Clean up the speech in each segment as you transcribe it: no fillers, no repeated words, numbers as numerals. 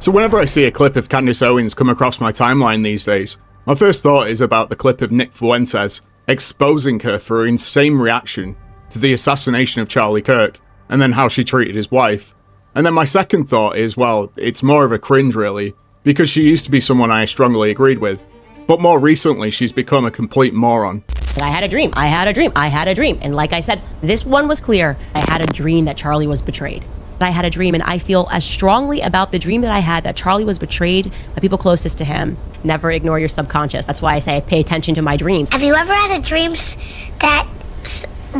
So whenever I see a clip of Candace Owens come across my timeline these days, my first thought is about the clip of Nick Fuentes exposing her for her insane reaction to the assassination of Charlie Kirk, and then how she treated his wife. And then my second thought is, well, it's more of a cringe really, because she used to be someone I strongly agreed with. But more recently, she's become a complete moron. I had a dream, I had a dream, I had a dream. And like I said, this one was clear. I had a dream that Charlie was betrayed. I had a dream, and I feel as strongly about the dream that I had that Charlie was betrayed by people closest to him. Never ignore your subconscious. That's why I say pay attention to my dreams. Have you ever had a dream that...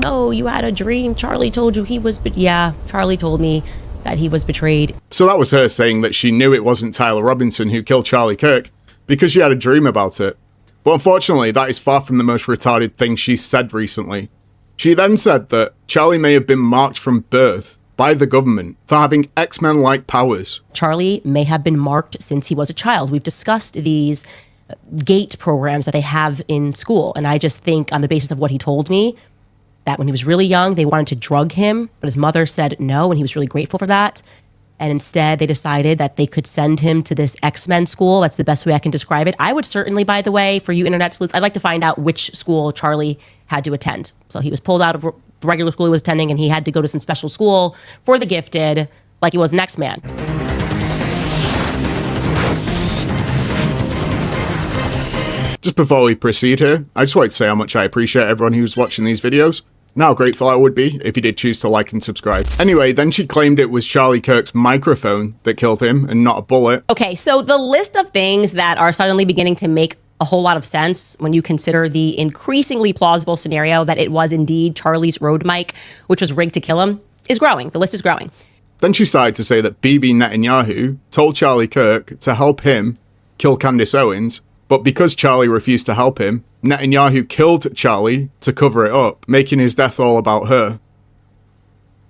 Oh, you had a dream. Charlie told you he was... Yeah, Charlie told me that he was betrayed. So that was her saying that she knew it wasn't Tyler Robinson who killed Charlie Kirk because she had a dream about it. But unfortunately, that is far from the most retarded thing she's said recently. She then said that Charlie may have been marked from birth by the government for having X-Men-like powers. Charlie may have been marked since he was a child. We've discussed these GATE programs that they have in school, and I just think on the basis of what he told me, that when he was really young, they wanted to drug him, but his mother said no, and he was really grateful for that. And instead, they decided that they could send him to this X-Men school. That's the best way I can describe it. I would certainly, by the way, for you internet sleuths, I'd like to find out which school Charlie had to attend. So he was pulled out of the regular school he was attending, and he had to go to some special school for the gifted, like he was an X-Man. Just before we proceed here, I just wanted to say how much I appreciate everyone who's watching these videos, and how grateful I would be if you did choose to like and subscribe. Anyway, then she claimed it was Charlie Kirk's microphone that killed him and not a bullet. Okay, so the list of things that are suddenly beginning to make a whole lot of sense when you consider the increasingly plausible scenario that it was indeed Charlie's road mic, which was rigged to kill him, is growing. The list is growing. Then she started to say that Bibi Netanyahu told Charlie Kirk to help him kill Candace Owens, but because Charlie refused to help him, Netanyahu killed Charlie to cover it up, making his death all about her.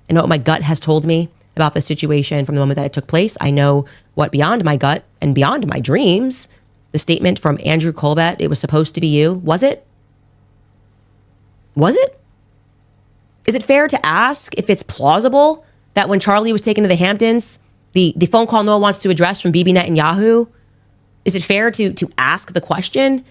I know what my gut has told me about the situation from the moment that it took place. I know what beyond my gut and beyond my dreams, the statement from Andrew Colbert, it was supposed to be you. Was it? Was it? Is it fair to ask if it's plausible that when Charlie was taken to the Hamptons, the phone call no one wants to address from Bibi Netanyahu, is it fair to ask the question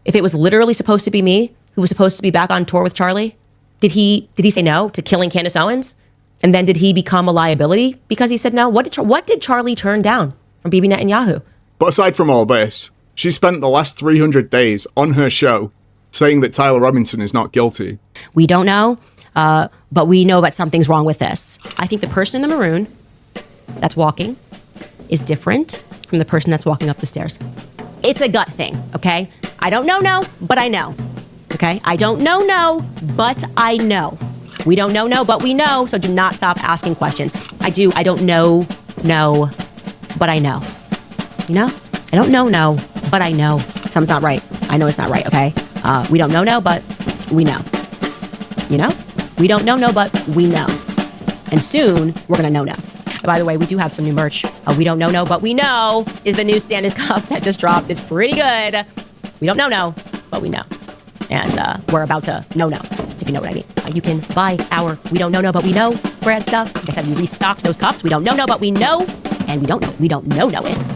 if it was literally supposed to be me who was supposed to be back on tour with Charlie? Did he say no to killing Candace Owens? And then did he become a liability because he said no? What did Charlie turn down from Bibi Netanyahu? But aside from all this, she spent the last 300 days on her show saying that Tyler Robinson is not guilty. We don't know, but we know that something's wrong with this. I think the person in the maroon that's walking is different from the person that's walking up the stairs. It's a gut thing, okay? I don't know, but I know, okay? I don't know, but I know. We don't know, but we know, so do not stop asking questions. I don't know, but I know. You know? I don't know, but I know. Something's not right. I know it's not right, okay? We don't know, but we know. You know? We don't know, but we know. And soon, we're gonna know. By the way, we do have some new merch. We don't know, but we know is the new Candace cup that just dropped. It's pretty good. We don't know, but we know. And we're about to know, if you know what I mean. You can buy our We Don't Know, But We Know brand stuff. Like I said, we restocked those cups. We don't know, but we know. And we don't know it.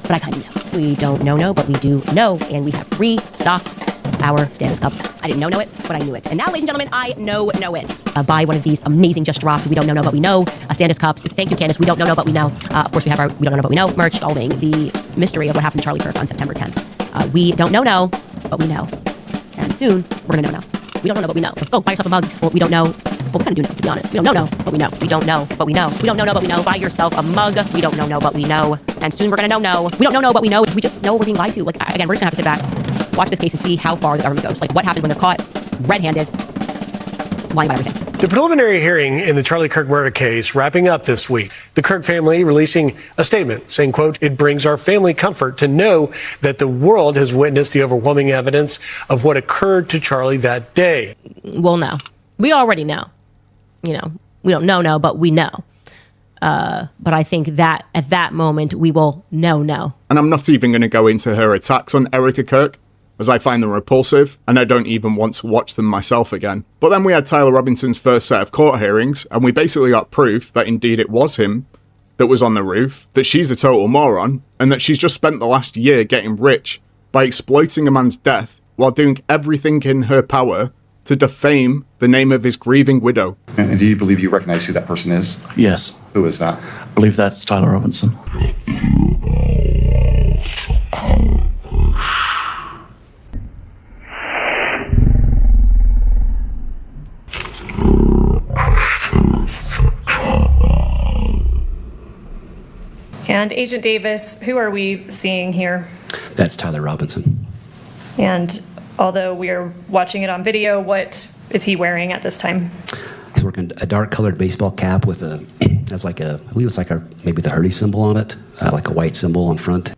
But I kind of know. We don't know, but we do know. And we have restocked our Candace cups. I didn't know it, but I knew it. And now, ladies and gentlemen, I know it. Buy one of these amazing just dropped We Don't Know, But We Know Candace cups. Thank you, Candace. We don't know, but we know. Of course, we have our We Don't Know, But We Know merch solving the mystery of what happened to Charlie Kirk on September 10th. We don't know, but we know. And soon, we're going to know. We don't know, but we know. Go buy yourself a mug. Well, we don't know. Well, we kind of do know, to be honest. We don't know, but we know. We don't know, but we know. We don't know, but we know. Buy yourself a mug. We don't know, but we know. And soon we're going to know. We don't know, but we know. We just know we're being lied to. Like, again, we're just going to have to sit back, watch this case, and see how far the government goes. Like, what happens when they're caught red-handed lying about everything. The preliminary hearing in the Charlie Kirk murder case wrapping up this week. The Kirk family releasing a statement saying, quote, "It brings our family comfort to know that the world has witnessed the overwhelming evidence of what occurred to Charlie that day." Well, no. We already know. You know, we don't know, but we know. But I think that at that moment, we will know. And I'm not even going to go into her attacks on Erica Kirk, as I find them repulsive, and I don't even want to watch them myself again. But then we had Tyler Robinson's first set of court hearings, and we basically got proof that indeed it was him, that was on the roof, that she's a total moron, and that she's just spent the last year getting rich by exploiting a man's death while doing everything in her power to defame the name of his grieving widow. And do you believe you recognize who that person is? Yes. Who is that? I believe that's Tyler Robinson. And Agent Davis, who are we seeing here? That's Tyler Robinson. And although we are watching it on video, what is he wearing at this time? He's wearing a dark colored baseball cap with has like I believe it's like maybe the Hurdy symbol on it, like a white symbol on front.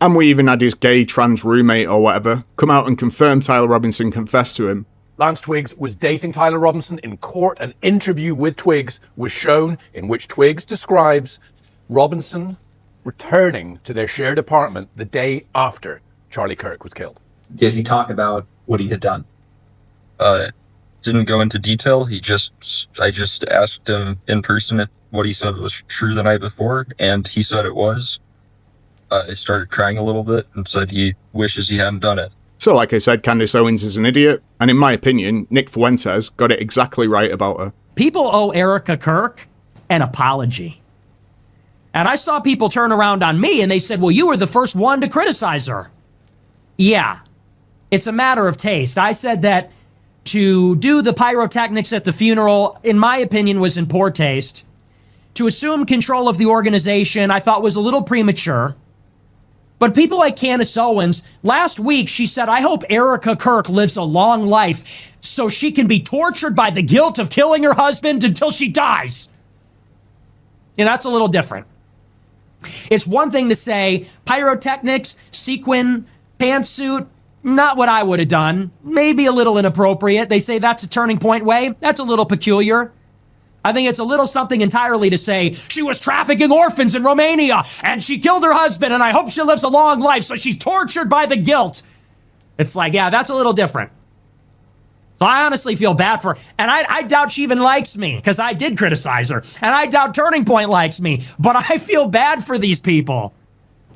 And we even had his gay trans roommate or whatever come out and confirm Tyler Robinson confessed to him. Lance Twiggs was dating Tyler Robinson in court. An interview with Twiggs was shown in which Twiggs describes Robinson returning to their shared apartment the day after Charlie Kirk was killed. Did he talk about what he had done? Didn't go into detail. I just asked him in person what he said was true the night before, and he said it was. He started crying a little bit and said he wishes he hadn't done it. So like I said, Candace Owens is an idiot, and in my opinion, Nick Fuentes got it exactly right about her. People owe Erica Kirk an apology. And I saw people turn around on me and they said, well, you were the first one to criticize her. Yeah, it's a matter of taste. I said that to do the pyrotechnics at the funeral, in my opinion, was in poor taste. To assume control of the organization, I thought was a little premature. But people like Candace Owens, last week she said, I hope Erica Kirk lives a long life so she can be tortured by the guilt of killing her husband until she dies. And that's a little different. It's one thing to say pyrotechnics, sequin, pantsuit, not what I would have done. Maybe a little inappropriate. They say that's a turning point way. That's a little peculiar. I think it's a little something entirely to say she was trafficking orphans in Romania and she killed her husband and I hope she lives a long life so she's tortured by the guilt. It's like, yeah, that's a little different. So I honestly feel bad for her. And I doubt she even likes me because I did criticize her. And I doubt Turning Point likes me. But I feel bad for these people.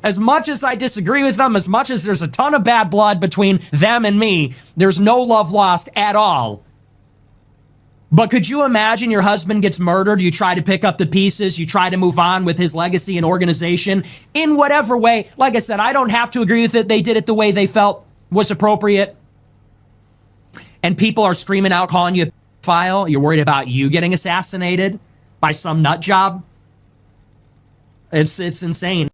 As much as I disagree with them, as much as there's a ton of bad blood between them and me, there's no love lost at all. But could you imagine your husband gets murdered, you try to pick up the pieces, you try to move on with his legacy and organization in whatever way. Like I said, I don't have to agree with it. They did it the way they felt was appropriate. And people are screaming out, calling you a pedophile. You're worried about you getting assassinated by some nut job. It's insane.